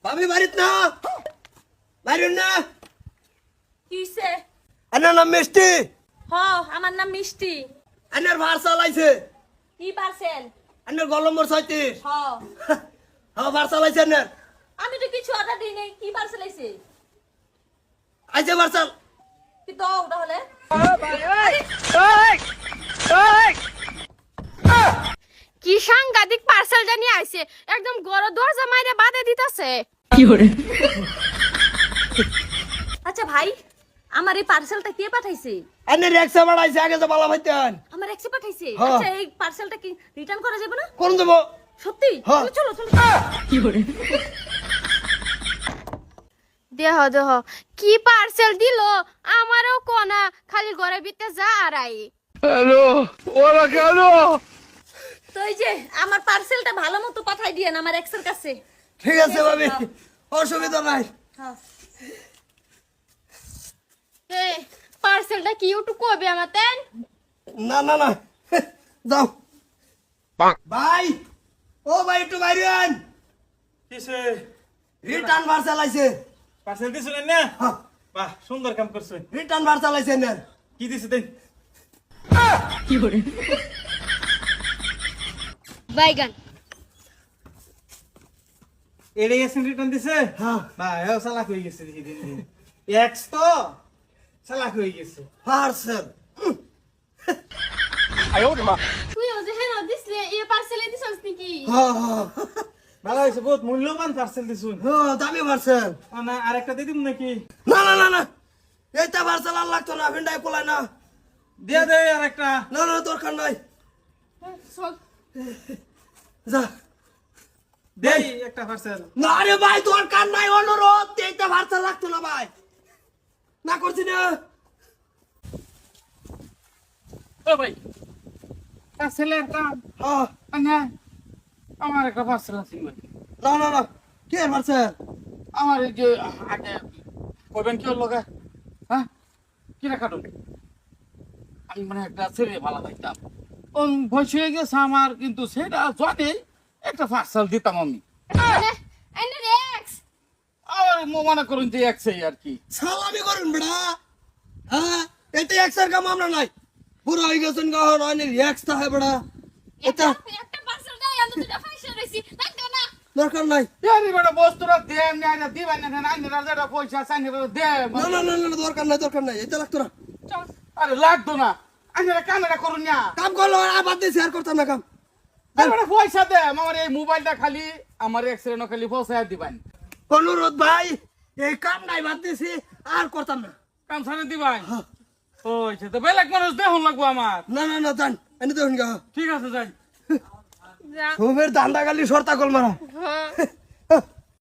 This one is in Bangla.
ভাবি বাড়িত না বাইরেন না কিসে? আনার নাম মিষ্টি হ, আমার নাম মিষ্টি। আনার ভার্সাল আইছে কি পার্সেল? আনার গল নম্বর 36 হ, হ্যাঁ ভার্সাল আইছে আনার আমি তো কিছু অর্ডার দিই নাই। কি পার্সেল আইছে? আইছে ভার্সাল কি দাও তাহলে? কি সাংঘাতিক পার্সেল জানি আইছে, একদম গড় দরজা মাইরে বাঁধে দিতেছে। আচ্ছা ভাই, আমার এই পার্সেলটা কে পাঠাইছে? আনার একশো বাড়াইছে আগে তো বালা ভাইতেন আমার এক্সে পাঠাইছে। হ্যাঁ। আচ্ছা এই পার্সেলটা কি রিটার্ন করা যাবে না? কোন দেবো সত্যি? হ্যাঁ। চলো চলো। দেহ দেহ কি পার্সেল দিল, আমারও কোনা খালি ঘরে ভিতরে যা আর আই। তো এই যে আমার পার্সেলটা ভালো মতো পাঠাই দিয়েন আমার এক্সের কাছে। ঠিক আছে ভাবি অসুবিধা নাই হ্যাঁ। এ পার্সেলটা কি একটু কবে আমাতেন? না না না যাও ভাই ও ভাই একটু বাইরেন কিসে রিটার্ন ভার্সাল আইছে পার্সেল দিছিলেন না? বাহ, সুন্দর কাম করছেন। রিটার্ন ভার্সাল আইছে আনার কি দিছে দেন? বাইগান এড়ে গেছেন, রিটার্ন দিছে? হ্যাঁ বাহ, এও চালাক হয়ে গেছে দিন দিন। এক্স তো চালাক হয়ে গেছে। ভার্সাল তুই ওজে হেন দিছলে এই পার্সেলে দিছস নাকি? হ্যাঁ হ্যাঁ ভালো হয়েছে, বহুত মূল্যবান পার্সেল দিছুন। হ্যাঁ দামি ভার্সাল না আরেকটা দিয়ে দিব নাকি? না না না না এইটা ভার্সাল আর লাগতো না ভিন্ডাই কোলায় না দিয়ে দে আরেকটা। না না দরকার নাই চল যা দেই একটা পার্সেল। না রে ভাই দরকার নাই অনুরোধ এইটা ভার্সাল লাগতো না ভাই না করছি না ও ভাই পার্সেলের দাম হ্যাঁ না, আমার একটা পার্সেল আছে ভাই। না না না কে ভার্সাল আমার এই যে আগে কইবেন কি লোকে, হ্যাঁ কিরা কাটুন, আমি মানে একটা ছেলে ভালো পাইতাম, বয়স হয়ে গেছে আমার, কিন্তু সেটা জানে একটা পার্সেল দিতাম আমি। মানে আইনের এক্স আমার মনে করুন যে একসাই আর কি। সালামি করুন বেড়া হ্যাঁ এটা এক্সের কাম আমরা নাই পুরো হয়ে গেছেন গহন অনেক এক্স তা হয় বেড়া এটা একটা পার্সেল দেই, আমি দুটো পার্সেল রইছি লাগতো না। দরকার নাই ইয়ারি বড় বস্তুরা দেন না, এটা দিবেন না, আইনেরা যেটা পয়সা চাইনেরা দেন। না না না না দরকার নাই এটা লাগতো না আরে লাগতো না, আইনেরা কামেরা করুন না। কাম করলো আবার দিয়ে শেয়ার করতাম না কাম আরে পয়সা দে, আমার এই মোবাইলটা খালি আমার এক্সরে না খালি পয়সা দিবেন। অনুরোধ ভাই এই কাম নাই বাদ দিছি আর করতাম না কাম সামনে দিবেন। ওইছে তো বেলেগ মানুষ দেখুন লাগবো আমার। না না না জান এনে দেখুন গা ঠিক আছে যাই। যা ঘুমের দান্দা গালি সর্তা কল মারা হ্যাঁ